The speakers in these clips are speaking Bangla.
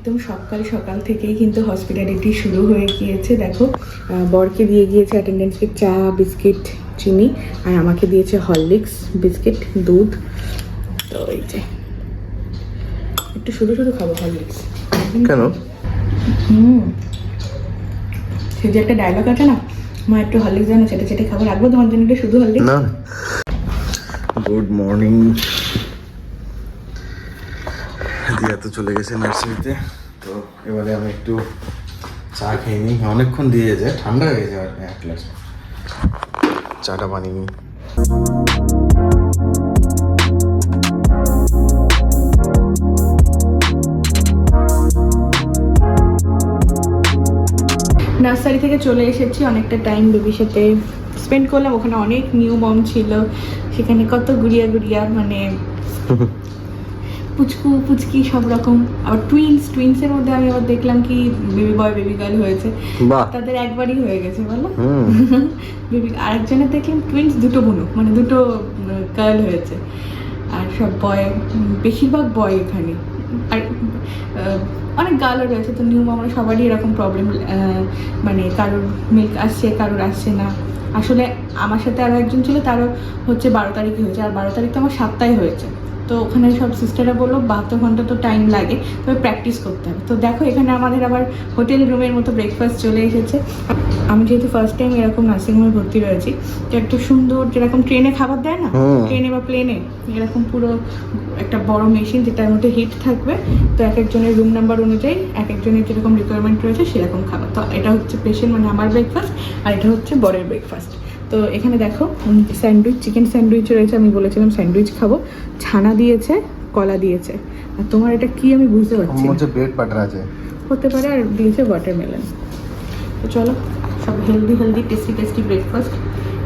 একদম সকাল সকাল থেকেই কিন্তু হসপিটালিটি শুরু হয়ে গিয়েছে। দেখো বরকে দিয়ে গিয়েছে অ্যাটেন্ডেন্সকে চা, বিস্কিট, চিনি, আর আমাকে দিয়েছে হরলিক্স, বিস্কিট, দুধ। তো এই যে একটু শুধু শুধু খাবো হরলিক্স। কেন? সে যে একটা ডায়লগ আছে না, মা একটু হরলিক্স জানো, চেটে চেটে খাবো, রাখবো তোমার জন্য একটু শুধু হরলিক্স। না। Good morning. দিয়া তো চলে গেছে নার্সারিতে, তো এবারে আমি একটু চা খেয়ে নিই। অনেকক্ষণ দিয়ে যায়, ঠান্ডা হয়ে গেছে আর এক গ্লাস চাটা বানিয়ে নিই। নার্সারি থেকে চলে এসেছি, অনেকটা টাইম বেবির সাথে স্পেন্ড করলাম। ওখানে অনেক নিউ মম ছিল, সেখানে কত গুড়িয়া গুড়িয়া মানে পুচকু পুচকি সব রকম। আবার টুইন্সের মধ্যে আমি আবার দেখলাম কি বেবি বয় বেবি গার্ল হয়েছে। তাদের একবারই হয়ে গেছে বলো। বেবি আরেকজনের দেখলাম টুইন্স, দুটো বোনু মানে দুটো গার্ল হয়েছে। আর সব বয়, বেশিরভাগ বয় এখানে। আর অনেক গার্লও রয়েছে। তো নিউ মামা সবারই এরকম প্রবলেম, মানে কারোর মিল্ক আসছে, কারোর আসছে না। আসলে আমার সাথে আরও একজন ছিল, তারও হচ্ছে 12 তারিখে হয়েছে, আর 12 তারিখ তো আমার 7টায় হয়েছে। তো ওখানে সব সিস্টাররা বললো 72 ঘন্টা তো টাইম লাগে, তবে প্র্যাকটিস করতে হবে। তো দেখো এখানে আমাদের আবার হোটেল রুমের মতো ব্রেকফাস্ট চলে এসেছে। আমি যেহেতু ফার্স্ট টাইম এরকম নার্সিংহোমে ভর্তি রয়েছি, তো একটা সুন্দর যেরকম ট্রেনে খাবার দেয় না, ট্রেনে বা প্লেনে, এরকম পুরো একটা বড় মেশিন যেটার মধ্যে হিট থাকবে। তো এক একজনের রুম নাম্বার অনুযায়ী এক একজনের যেরকম রিকোয়ারমেন্ট রয়েছে সেরকম খাবার। তো এটা হচ্ছে পেশেন্ট মানে আমার ব্রেকফাস্ট, আর এটা হচ্ছে বরের ব্রেকফাস্ট। তো এখানে দেখো স্যান্ডউইচ, চিকেন স্যান্ডউইচ রয়েছে। আমি বলেছিলাম স্যান্ডউইচ খাবো, ছানা দিয়েছে, কলা দিয়েছে। আর তোমার এটা কি আমি বুঝতে পারছি না, ব্রেড বাটার আছে হতে পারে, আর দিয়েছে ওয়াটারমেলন। তো চলো, সব হেলদি টেস্টি ব্রেকফাস্ট।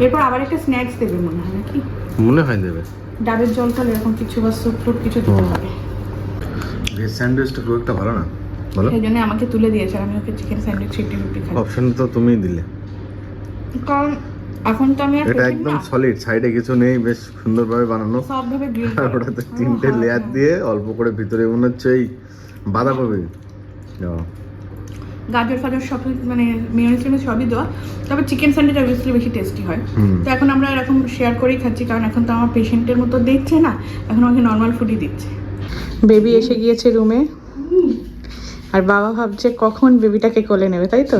এরপর আবার একটা স্ন্যাক্স দেবে মনে হয়, নাকি মনে হয় দেবে। ডাবের জল ফল এরকম কিছু বা স্যুপ টুপ কিছু দিতে হবে। ভেজ স্যান্ডউইচটা খুব একটা ভালো না, বলো। সেই জন্য আমাকে তুলে দিয়েছে, আমি ওকে চিকেন স্যান্ডউইচ 50-50 খাই। অপশন তো তুমিই দিলে, কারণ এখন তো আমি এটা একদম সলিড, সাইডে কিছু নেই, বেশ সুন্দরভাবে বানানো। সবভাবে গ্রিল আর ওটাতে 3টে লেয়ার দিয়ে অল্প করে ভিতরে মনে হচ্ছে এই বাঁধাকপি, গাজর ফাজর সব মানে মেয়োনিজ সবই দেওয়া। তবে চিকেন স্যান্ডউইচ অবভিয়াসলি বেশি টেস্টি হয়। তো এখন আমরা এরকম শেয়ার করেই খাচ্ছি, কারণ এখন তো আমার পেশেন্টের মতো দেখছে না, এখন আমাকে নর্মাল ফুডই দিচ্ছে। বেবি এসে গিয়েছে রুমে, আর বাবা ভাবছে কখন বেবিটাকে কোলে নেবে, তাই তো?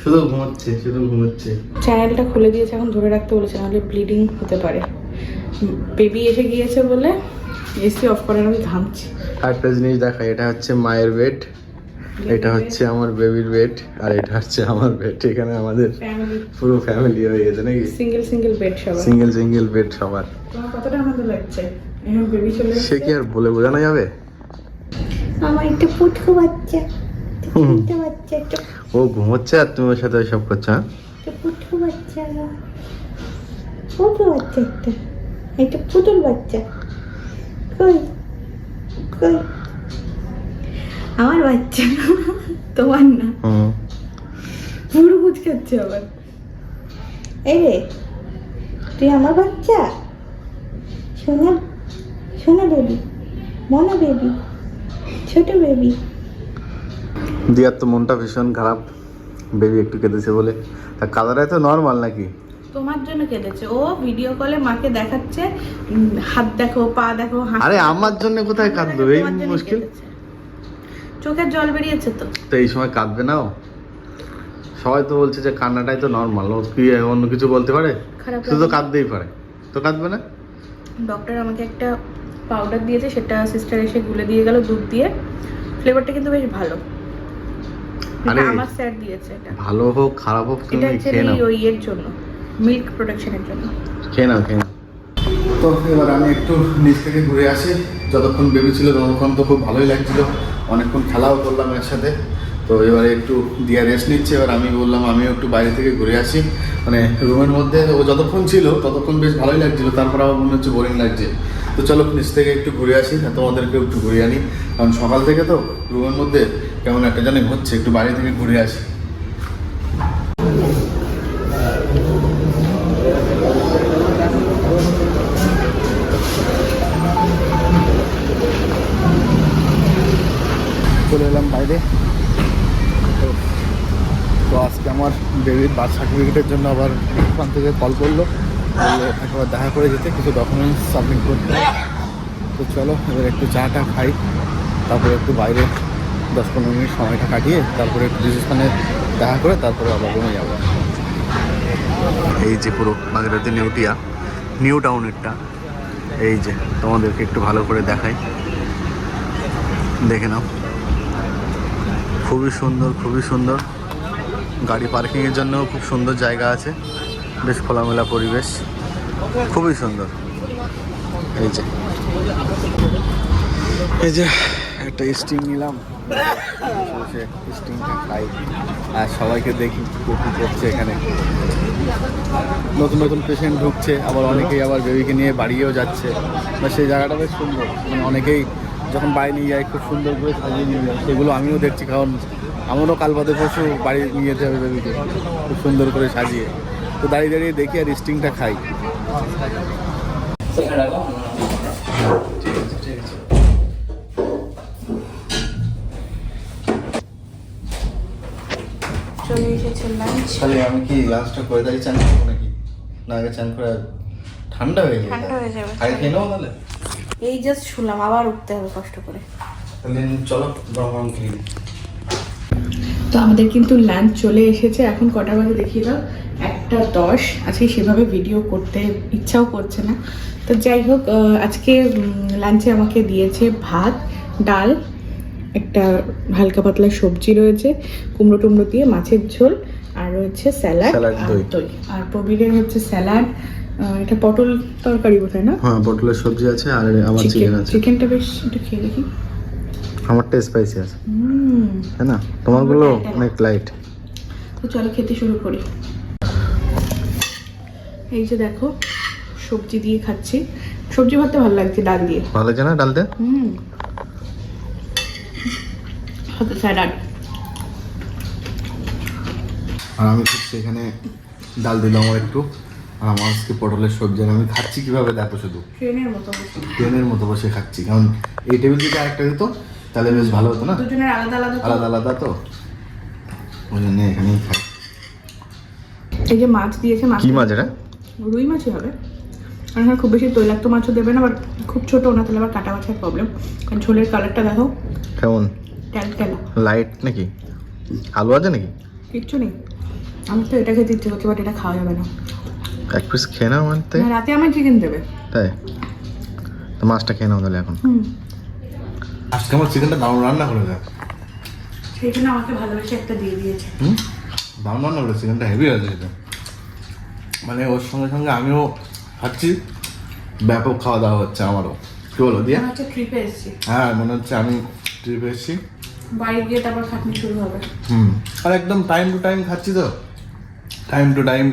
শুধু ঘুমাচ্ছে। চ্যানেলটা খুলে দিয়েছে, এখন ধরে রাখতে বলেছে, নাহলে ব্লিডিং হতে পারে। বেবি এসে গিয়েছে বলে এসি অফ করার আমি ঘামছি। আরেকটা জিনিস দেখাই, এটা হচ্ছে মায়ের বেড, এটা হচ্ছে আমার বেবির বেড, আর এটা হচ্ছে আমার বেড। এখানে আমাদের পুরো ফ্যামিলি হয়ে গেছে নাকি, সিঙ্গেল বেড সবার, সিঙ্গেল বেড সবার। তোমার কতটা আনন্দ লাগছে এখন বেবি চলে এসেছে? সে কি আর বলে বোঝানো যাবে। আমার একটা পুটকু বাচ্চা, ও ঘুমোচ্ছে আর তুমি ওর সাথে সব করছো। হ্যাঁ, পুটকু বাচ্চা, একটা পুতুল বাচ্চা। কই আমার বাচ্চা, তোমার না। পুরো কুচকাচ্ছে আবার। এই রে, তুই আমার বাচ্চা, সোনা বেবি, মনা বেবি, ছোট বেবি। দিয়ার তো মনটা ভীষণ খারাপ, বেবি একটু কেঁদেছে বলে। তা কালারে তো নর্মাল নাকি? তোমার জন্য কেঁদেছে ও, ভিডিও কলে মাকে দেখাচ্ছে, হাত দেখো, পা দেখো। আরে আমার জন্য কোথায় কাঁদলো, এই মুশকিল। চোখের জল বেরিয়েছে তো এই সময় কাঁদবে না ও? সবাই তো বলছে যে কান্নাটাই তো নর্মাল, ও কি অন্য কিছু বলতে পারে? শুধু কাঁদতেই পারে, তো কাঁদবে না? ডক্টর আমাকে একটা পাউডার দিয়েছে, সেটা সিস্টার এসে গুলে দিয়ে গেল দুধ দিয়ে। ফ্লেভারটা কিন্তু বেশ ভালো। আরে আমার স্যার দিয়েছে এটা, ভালো হোক খারাপ হোক তুমি খেয়ে নাও। ওই এর জন্য, মিল্ক প্রোডাকশনের জন্য। খেয়ে নাও। তো এবার আমি একটু নিচ থেকে ঘুরে আসি। যতক্ষণ বেবি ছিল ততক্ষণ তো খুব ভালোই লাগছিল, অনেকক্ষণ খেলাও করলাম এর সাথে। তো এবারে একটু দিয়া রেস্ট নিচ্ছে। এবার আমি বললাম আমিও একটু বাইরে থেকে ঘুরে আসি, মানে রুমের মধ্যে ও যতক্ষণ ছিল ততক্ষণ বেশ ভালোই লাগছিল, তারপর আবার মনে হচ্ছে বোরিং লাগছে। তো চলো নিচ থেকে একটু ঘুরে আসি, তোমাদেরকে একটু ঘুরে আনি, কারণ সকাল থেকে তো রুমের মধ্যে কেমন একটা জানি হচ্ছে, একটু বাইরে থেকে ঘুরে আসি। চলে এলাম বাইরে। তো আজকে আমার বেবির বার্থ সার্টিফিকেটের জন্য আবার ওখান থেকে কল করলো, বললো একবার দেখা করে যেতে, কিছু ডকুমেন্টস সাবমিট করতে। তো চলো এবার একটু চাটা খাই, তারপরে একটু বাইরে 10-15 মিনিট সময়টা কাটিয়ে তারপরে একটু রিসেপশনে দেখা করে তারপরে আবার রুমে যাবো। এই যে পুরো বাগেরহাট নেউটিয়া নিউ টাউনেরটা, এই যে তোমাদেরকে একটু ভালো করে দেখাই, দেখে নাও। খুবই সুন্দর, খুবই সুন্দর। গাড়ি পার্কিংয়ের জন্য খুব সুন্দর জায়গা আছে, বেশ খোলামেলা পরিবেশ, খুবই সুন্দর। এই যে একটা স্টিং নিলাম, স্টিংটা খাই আর সবাইকে দেখি কী করছে এখানে। নতুন নতুন পেশেন্ট ঢুকছে, আবার অনেকেই আবার বেবিকে নিয়ে বাড়িয়েও যাচ্ছে, বা সেই জায়গাটা বেশ সুন্দর। মানে অনেকেই যখন বাড়ি নিয়ে যায় খুব সুন্দর করে সাজিয়ে নিয়ে যায়, সেগুলো আমিও দেখছি, কারণ আমারও কাল বাদে পরশু বাড়ি নিয়ে যেতে হবে বেবিকে, খুব সুন্দর করে সাজিয়ে। তো দাঁড়িয়ে দাঁড়িয়ে দেখি আর স্টিংটা খাই। চলে এসেছে লাঞ্চ। তাহলে আমি কি লাঞ্চটা করে দাঁড়িয়ে চান করবো নাকি, না আগে চান করে ঠান্ডা হয়ে যাবে? ঠান্ডা হয়ে যাবে, আগে খেয়ে নেবো তাহলে। এই জাস্ট শুনলাম, আবার উঠতে হবে কষ্ট করে। তাহলে চলো গরম গরম খেয়ে নিই। তো আমাদের কিন্তু লাঞ্চ চলে এসেছে, এখন কটা বাজে দেখিয়ে দাও, 1:10। আজকে সেভাবে ভিডিও করতে ইচ্ছাও করছে না। তো যাই হোক, আজকে লাঞ্চে আমাকে দিয়েছে ভাত, ডাল, একটা হালকা পাতলা সবজি রয়েছে, কুমড়ো টুমড়ো দিয়ে মাছের ঝোল, আর রয়েছে স্যালাড আর দই। আর প্রবীরের হচ্ছে স্যালাড, এটা পটল তরকারি বোধহয় না? হ্যাঁ, পটলের সবজি আছে আর আমার চিকেন আছে। চিকেনটা বেশ একটু খেয়ে দেখি। আমারটা স্পাইসি আছে, তাই না? তোমারগুলো অনেক লাইট। তো চলো খেতে শুরু করি। এই যে দেখো, সবজি দিয়ে খাচ্ছি, সবজি ভাতে ভালো লাগছে, ডাল দিয়ে ভালো লাগছে না? ডাল দিয়ে সাথে স্যালাড। আর আমি খাচ্ছি এখানে ডাল দিলাম আমার একটু, আর আমার আজকে পটলের সবজি। আর আমি খাচ্ছি কিভাবে দেখো, শুধু ট্রেনের মতো বসে খাচ্ছি, কারণ এই টেবিল থেকে আরেকটা দিত তাহলে বেশ ভালো হতো না, দুজনের আলাদা আলাদা আলাদা আলাদা। তো ওই জন্য এখানেই খাই। এই যে মাছ দিয়েছে, মাছ কি মাছ এটা? রুই মাছই হবে। আর এখানে খুব বেশি তৈলাক্ত মাছও দেবে না, আবার খুব ছোট না, তাহলে আবার কাটা মাছের প্রবলেম। কারণ ঝোলের কালারটা দেখো কেমন, ট্যালট্যালা লাইট নাকি? আলু আছে নাকি? কিচ্ছু নেই। আমি তো এটা খেতে ইচ্ছে করছি, বাট এটা খাওয়া যাবে না। এক পিস খেয়ে নাও মানতে। রাতে আমার চিকেন দেবে, তাই তো মাছটা খেয়ে নাও তাহলে এখন। আজকে আমার চিকেনটা দারুণ রান্না করে দেয়, সেই জন্য আমাকে ভালোবেসে একটা দিয়ে দিয়েছে। দারুণ রান্না করে, চিকেনটা হেভি হয়েছে এটা। মানে ওর সঙ্গে সঙ্গে আমিও খাচ্ছি, ব্যাপক খাওয়া দাওয়া হচ্ছে আমারও। কি বলো দিয়ে? হচ্ছে ট্রিপে এসেছি। হ্যাঁ, মনে হচ্ছে আমি ট্রিপে এসেছি, বাড়ি গিয়ে তারপর খাটনি শুরু হবে। আর একদম টাইম টু টাইম খাচ্ছি, তো টাইম টু টাইম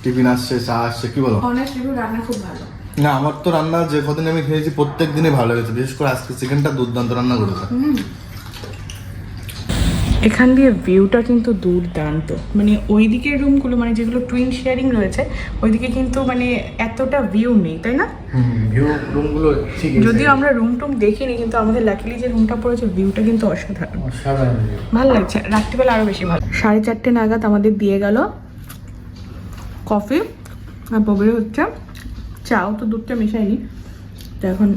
টিফিন আসছে, চা আসছে। কি বলো? অনেস্ট রিভিউ, রান্না খুব ভালো। না, আমার তো রান্না যে কদিন আমি খেয়েছি প্রত্যেক দিনই ভালো লেগেছে, বিশেষ করে আজকে চিকেনটা দুর্দান্ত রান্না করেছে। এখান দিয়ে ভিউটা কিন্তু দুর্দান্ত, মানে ওই দিকের রুমগুলো, মানে যেগুলো টুইন শেয়ারিং রয়েছে, ওইদিকে কিন্তু মানে এতটা ভিউ নেই, তাই না? ভিউ রুমগুলো ঠিক, যদিও আমরা রুম টুম দেখিনি, কিন্তু আমাদের লাকিলি যে রুমটা পড়েছে ভিউটা কিন্তু অসাধারণ, ভালো লাগছে। রাত্রিবেলা আরো বেশি ভালো। 4:30 নাগাদ আমাদের দিয়ে গেল কফি, আর ববে হচ্ছে চাও, তো দুধটা মেশাইনি। তো এখন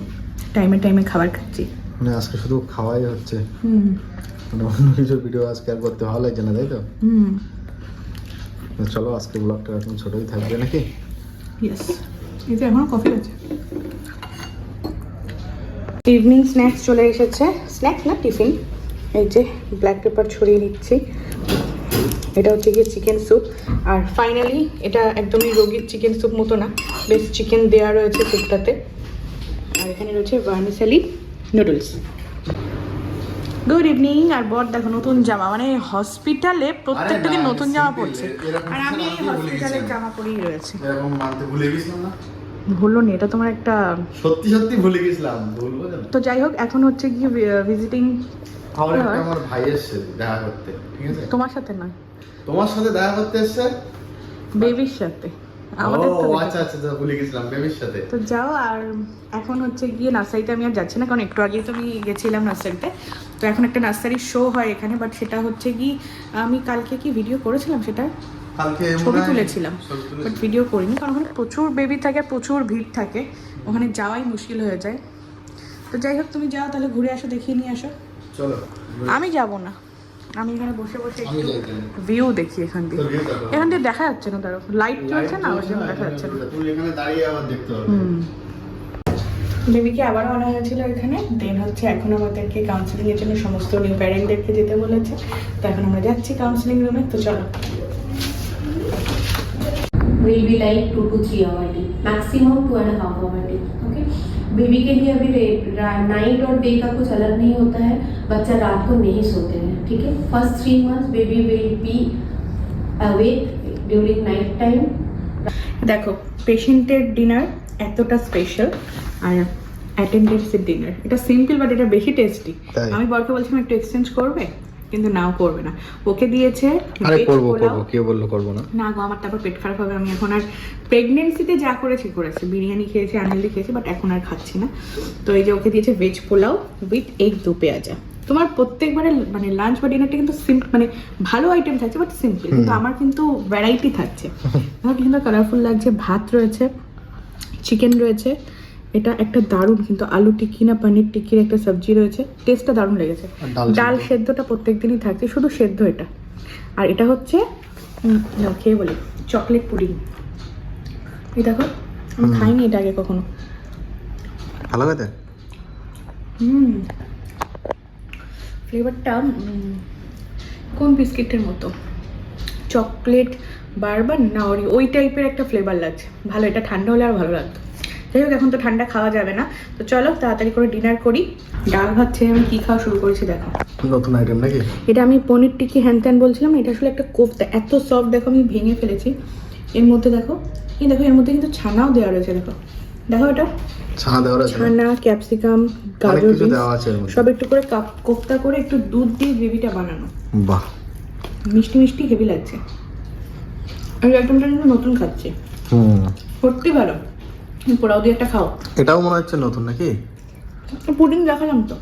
টাইমে টাইমে খাবার খাচ্ছি। মানে আজকে শুধু খাওয়াই হচ্ছে, মানে অন্য কিছুর ভিডিও আজকে আর করতে ভালো লাগছে না, তাই তো? চলো আজকে ব্লগটা এখন ছোটই থাকবে নাকি? ইয়েস, এই যে এখন কফি আছে। ইভিনিং স্ন্যাক্স চলে এসেছে, স্ন্যাক্স না টিফিন। এই যে ব্ল্যাক পেপার ছড়িয়ে দিচ্ছি, এটা হচ্ছে গিয়ে চিকেন স্যুপ। আর ফাইনালি এটা একদমই রোগীর চিকেন স্যুপ মতো না, বেশ চিকেন দেওয়া রয়েছে স্যুপটাতে। আর এখানে রয়েছে ভার্মিসেলি নুডলস। Good evening. আর বর দেখো নতুন জামা, মানে হসপিটালে প্রত্যেকটা দিন নতুন জামা পরছে, আর আমি এই হসপিটালের জামা পরেই রয়েছে। এরকম মানতে ভুলে গেছিলাম না? ভুলো নি, এটা তোমার একটা সত্যি সত্যি ভুলে গেছিলাম, ভুলবো না। তো যাই হোক, এখন হচ্ছে গিয়ে ভিজিটিং। আমার ভাই এসছে দেখা করতে, ঠিক আছে? তোমার সাথে না, তোমার সাথে দেখা করতে এসছে, বেবির সাথে। আমাদের তো আচ্ছা আচ্ছা ভুলে গেছিলাম বেবির সাথে। তো যাও। আর এখন হচ্ছে গিয়ে নার্সারিতে আমি আর যাচ্ছি না, কারণ একটু আগেই তো আমি গেছিলাম নার্সারিতে। তো এখন একটা নার্সারির শো হয় এখানে, বাট সেটা হচ্ছে কি আমি কালকে কি ভিডিও করেছিলাম, সেটা কালকে ছবি তুলেছিলাম, বাট ভিডিও করিনি, কারণ ওখানে প্রচুর বেবি থাকে, প্রচুর ভিড় থাকে, ওখানে যাওয়াই মুশকিল হয়ে যায়। তো যাই হোক, তুমি যাও তাহলে, ঘুরে আসো, দেখিয়ে নিয়ে আসো। চলো। আমি যাব না, আমি এখানে বসে বসে আমি একটু যাই তাহলে। ভিউ দেখি এখান দিয়ে। তোর view দেখো। এখান দিয়ে দেখা যাচ্ছে না, ধরো লাইট চলছে না, ওই জন্য দেখা যাচ্ছে না। তুই এখানে দাঁড়িয়ে আবার দেখতে পারবি। বেবিকে আবারও আনা হয়েছিল এখানে। দেন হচ্ছে এখন আমাদেরকে কাউন্সিলিং এর জন্য সমস্ত নিউ প্যারেন্টদেরকে যেতে বলেছে। তো এখন আমরা যাচ্ছি কাউন্সিলিং রুমে। তো চলো। will be like 2 to 3 hour tea, maximum 2.5 hour tea. Okay, baby के लिए अभी नाइट और डे का कुछ अलग नहीं होता है, बच्चा रात को नहीं सोते हैं, ठीक है। First 3 months baby will be awake during night time. দেখো, পেশেন্টের ডিনার এতটা স্পেশাল, আর অ্যাটেন্ডেন্টসের ডিনার এটা সিম্পল, বাট এটা বেশি টেস্টি। তাই? আমি বরকে বলছিলাম একটু এক্সচেঞ্জ করবে, কিন্তু নাও করবে না। ওকে দিয়েছে আরে veg করবো পোলাও। করবো, কে বললো করবো না? না গো, আমার তারপর পেট খারাপ হবে। আমি এখন আর প্রেগনেন্সিতে যা করেছি, বিরিয়ানি খেয়েছি, আনহেলদি খেয়েছি, বাট এখন আর খাচ্ছি না। তো এই যে ওকে দিয়েছে ভেজ পোলাও উইথ এগ দো পেঁয়াজা। তোমার প্রত্যেকবারে মানে লাঞ্চ বা ডিনারটা কিন্তু মানে ভালো আইটেম থাকছে, বাট সিম্পল। কিন্তু আমার কিন্তু ভ্যারাইটি থাকছে। আমার কিন্তু কালারফুল লাগছে। ভাত রয়েছে, চিকেন রয়েছে, এটা একটা দারুণ কিন্তু আলু টিক্কি না পনির টিক্কির একটা সবজি রয়েছে, টেস্টটা দারুণ লেগেছে। আর ডাল ডাল সেদ্ধটা প্রত্যেকদিনই থাকছে, শুধু সেদ্ধ এটা। আর এটা হচ্ছে না, খেয়ে বলি, চকলেট পুডিং। এই দেখো, আমি খাইনি এটা আগে কখনো। ভালো খেতে? ফ্লেভারটা কোন বিস্কিটের মতো, চকলেট বারবার না ওই টাইপের একটা ফ্লেভার লাগছে। ভালো, এটা ঠান্ডা হলে আর ভালো লাগতো। যাই হোক, এখন তো ঠান্ডা খাওয়া যাবে না। তো চলো তাড়াতাড়ি করে ডিনার করি। ডাল ভাত ছেড়ে আমি কী খাওয়া শুরু করেছি দেখো। নতুন আইটেম নাকি? এটা আমি পনির টিক্কি হ্যান ত্যান বলছিলাম, এটা আসলে একটা কোফতা, এত সফট। দেখো আমি ভেঙে ফেলেছি। এর মধ্যে দেখো, এই দেখো, এর মধ্যে কিন্তু ছানাও দেওয়া রয়েছে। দেখো দেখো, এটা ছানা দেওয়া আছে? ছানা, ক্যাপসিকাম, অনেক গাজর, কিছু দেওয়া আছে এর মধ্যে। সব একটু করে কোফতা করে একটু দুধ দিয়ে গ্রেভিটা বানানো। বাহ, মিষ্টি মিষ্টি হেভি লাগছে। আমি আইটেমটা কিন্তু নতুন খাচ্ছি, সত্যি ভালো। পোলাও দিয়ে একটা খাও। এটাও মনে হচ্ছে নতুন নাকি? পুডিং দেখালাম তো।